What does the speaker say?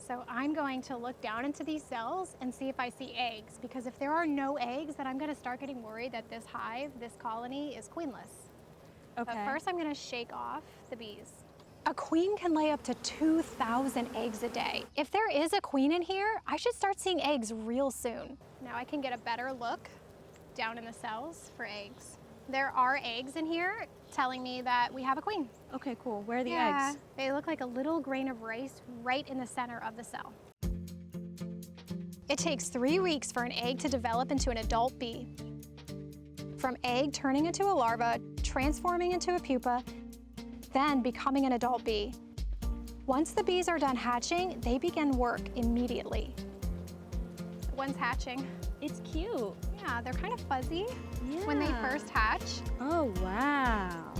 So I'm going to look down into these cells and see if I see eggs, because if there are no eggs, then I'm gonna start getting worried that this hive, this colony, is queenless. Okay. But first I'm gonna shake off the bees. A queen can lay up to 2,000 eggs a day. If there is a queen in here, I should start seeing eggs real soon. Now I can get a better look down in the cells for eggs. There are eggs in here telling me that we have a queen. Okay, cool. Where are the eggs? They look like a little grain of rice right in the center of the cell. It takes 3 weeks for an egg to develop into an adult bee. From egg turning into a larva, transforming into a pupa, then becoming an adult bee. Once the bees are done hatching, they begin work immediately. One's hatching. It's cute. Yeah, they're kind of fuzzy when they first hatch. Oh, wow.